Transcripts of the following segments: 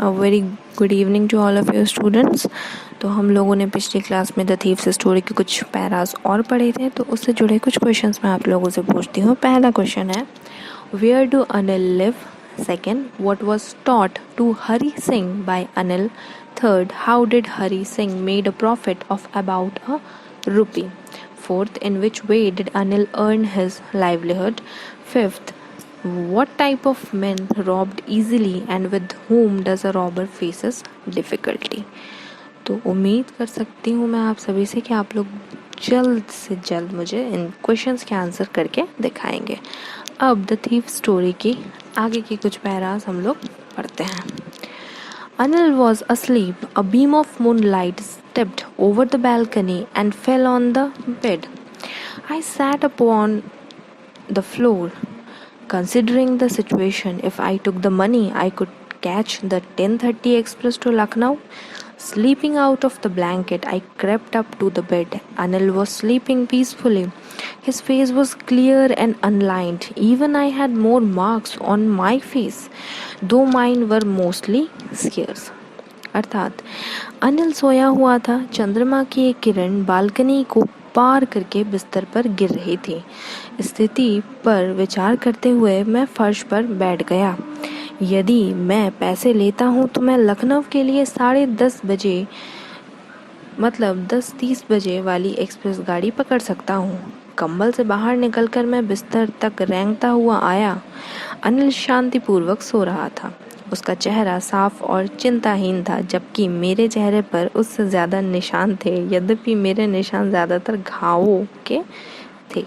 Very good evening to all of your students. तो हम लोगों ने पिछली क्लास में द थीव्स स्टोरी के कुछ पैरास और पढ़े थे, तो उससे जुड़े कुछ क्वेश्चंस मैं आप लोगों से पूछती हूँ। पहला क्वेश्चन है, where do Anil live? Second, what was taught to Hari Singh by Anil? Third, how did Hari Singh made a profit of about a rupee? Fourth, in which way did Anil earn his livelihood? Fifth, what type of men robbed easily and with whom does a robber faces difficulty? तो उम्मीद कर सकती हूँ मैं आप सभी से कि आप लोग जल्द से जल्द मुझे इन क्वेश्चंस के आंसर करके दिखाएंगे। अब द थीफ स्टोरी की आगे की कुछ पैरास हम लोग पढ़ते हैं। Anil was asleep. A beam of moonlight stepped over the balcony and fell on the bed. I sat upon the floor, considering the situation. If I took the money, I could catch the 10:30 express to Lucknow. Sleeping out of the blanket, I crept up to the bed. Anil was sleeping peacefully. His face was clear and unlined. Even I had more marks on my face, though mine were mostly scarce. अर्थात अनिल सोया हुआ था। चंद्रमा की एक किरण balcony को पार करके बिस्तर पर गिर रही थी। स्थिति पर विचार करते हुए मैं फर्श पर बैठ गया। यदि मैं पैसे लेता हूँ तो मैं लखनऊ के लिए 10:30 बजे मतलब 10:30 बजे वाली एक्सप्रेस गाड़ी पकड़ सकता हूँ। कंबल से बाहर निकलकर मैं बिस्तर तक रेंगता हुआ आया। अनिल शांतिपूर्वक सो रहा था। उसका चेहरा साफ और चिंताहीन था, जबकि मेरे चेहरे पर उससे ज्यादा निशान थे, यद्यपि मेरे निशान ज्यादातर घावों के थे।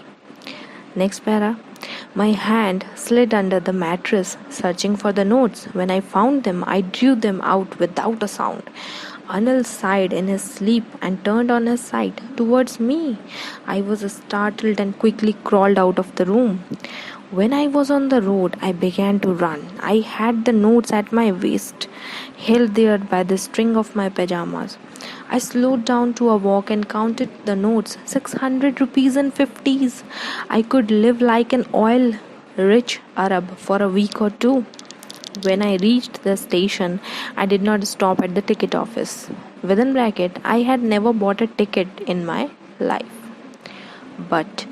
Next para, My hand slid under the mattress, searching for the notes. When I found them, I drew them out without a sound. Anil sighed in his sleep and turned on his side towards me. I was startled and quickly crawled out of the room. When I was on the road, I began to run. I had the notes at my waist, held there by the string of my pajamas. I slowed down to a walk and counted the notes. 600 rupees and 50s. I could live like an oil-rich Arab for a week or two. When I reached the station, I did not stop at the ticket office. Within bracket, I had never bought a ticket in my life, but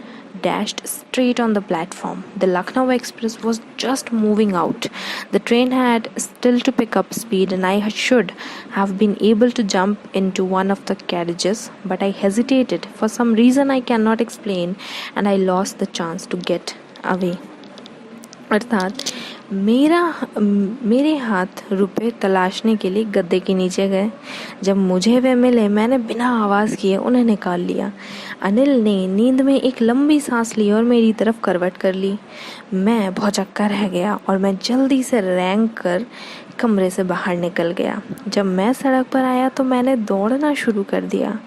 dashed straight on the platform. The Lucknow Express was just moving out. The train had still to pick up speed, and I should have been able to jump into one of the carriages, but I hesitated for some reason I cannot explain, and I lost the chance to get away. अर्थात मेरे हाथ रुपए तलाशने के लिए गद्दे के नीचे गए। जब मुझे वे मिले, मैंने बिना आवाज़ किए उन्हें निकाल लिया। अनिल ने नींद में एक लंबी सांस ली और मेरी तरफ करवट कर ली। मैं भौचक्का रह गया और मैं जल्दी से रेंग कर कमरे से बाहर निकल गया। जब मैं सड़क पर आया तो मैंने दौड़ना शुरू कर दिया।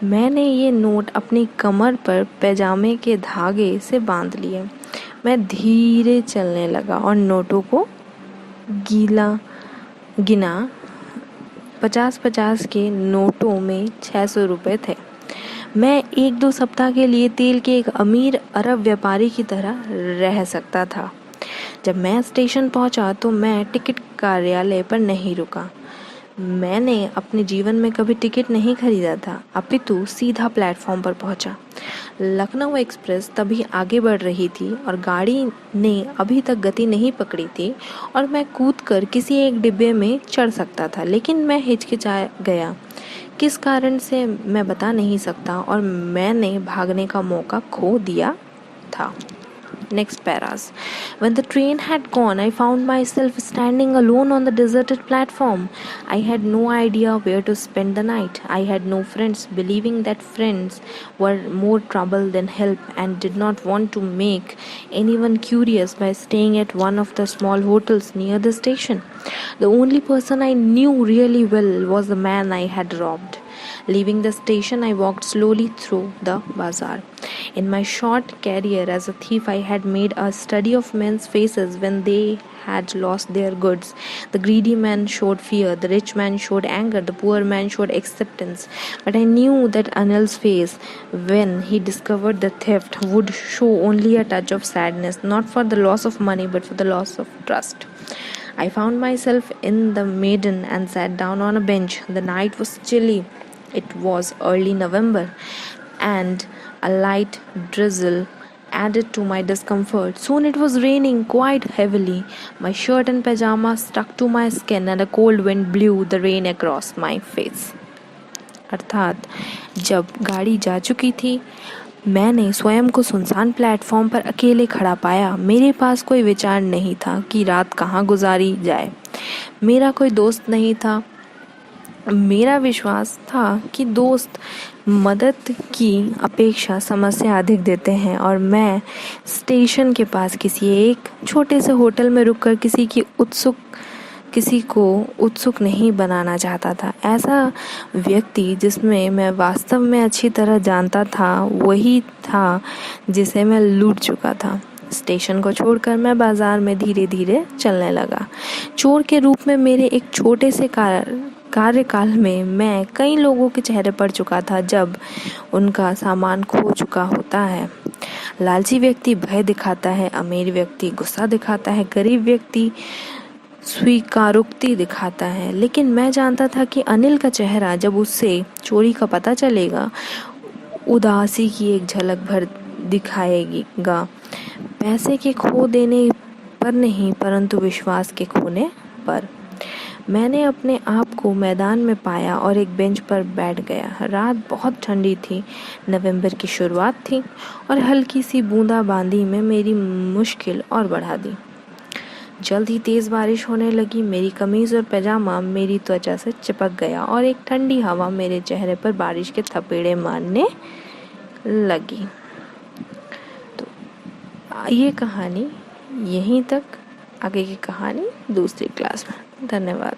मैंने ये नोट अपनी कमर पर पैजामे के धागे से बांध लिए। मैं धीरे चलने लगा और नोटों को गिना। 50-50 के नोटों में 600 रुपए थे। मैं 1-2 सप्ताह के लिए तेल के एक अमीर अरब व्यापारी की तरह रह सकता था। जब मैं स्टेशन पहुंचा तो मैं टिकट कार्यालय पर नहीं रुका। मैंने अपने जीवन में कभी टिकट नहीं खरीदा था, अपितु सीधा प्लेटफॉर्म पर पहुंचा। लखनऊ एक्सप्रेस तभी आगे बढ़ रही थी और गाड़ी ने अभी तक गति नहीं पकड़ी थी और मैं कूदकर किसी एक डिब्बे में चढ़ सकता था, लेकिन मैं हिचकिचा गया। किस कारण से मैं बता नहीं सकता और मैंने भागने का मौका खो दिया था। Next paras. When the train had gone, I found myself standing alone on the deserted platform. I had no idea where to spend the night. I had no friends, believing that friends were more trouble than help, and did not want to make anyone curious by staying at one of the small hotels near the station. The only person I knew really well was the man I had robbed. Leaving the station, I walked slowly through the bazaar. In my short career as a thief, I had made a study of men's faces when they had lost their goods. The greedy man showed fear, the rich man showed anger, the poor man showed acceptance. But I knew that Anil's face, when he discovered the theft, would show only a touch of sadness, not for the loss of money, but for the loss of trust. I found myself in the maiden and sat down on a bench. The night was chilly. It was early November, and a light drizzle added to my discomfort. Soon it was raining quite heavily. My shirt and pajamas stuck to my skin, and a cold wind blew the rain across my face. अर्थात जब गाड़ी जा चुकी थी, मैंने स्वयं को सुनसान प्लेटफॉर्म पर अकेले खड़ा पाया। मेरे पास कोई विचार नहीं था कि रात कहाँ गुजारी जाए। मेरा कोई दोस्त नहीं था। मेरा विश्वास था कि दोस्त मदद की अपेक्षा समस्या अधिक देते हैं, और मैं स्टेशन के पास किसी एक छोटे से होटल में रुककर किसी को उत्सुक नहीं बनाना चाहता था। ऐसा व्यक्ति जिसमें मैं वास्तव में अच्छी तरह जानता था, वही था जिसे मैं लूट चुका था। स्टेशन को छोड़कर मैं बाजार में धीरे धीरे चलने लगा। चोर के रूप में मेरे एक छोटे से कार्यकाल में मैं कई लोगों के चेहरे पड़ चुका था जब उनका सामान खो चुका होता है। लालची व्यक्ति भय दिखाता है, अमीर व्यक्ति गुस्सा दिखाता है, गरीब व्यक्ति स्वीकारोक्ति दिखाता है। लेकिन मैं जानता था कि अनिल का चेहरा जब उससे चोरी का पता चलेगा, उदासी की एक झलक भर दिखाएगा। पैसे के खो देने पर नहीं, परंतु विश्वास के खोने पर। मैंने अपने आप को मैदान में पाया और एक बेंच पर बैठ गया। रात बहुत ठंडी थी। नवंबर की शुरुआत थी और हल्की सी बूंदाबांदी में मेरी मुश्किल और बढ़ा दी। जल्द ही तेज़ बारिश होने लगी। मेरी कमीज़ और पैजामा मेरी त्वचा से चिपक गया और एक ठंडी हवा मेरे चेहरे पर बारिश के थपेड़े मारने लगी। तो ये कहानी यहीं तक, आगे की कहानी दूसरी क्लास में। धन्यवाद।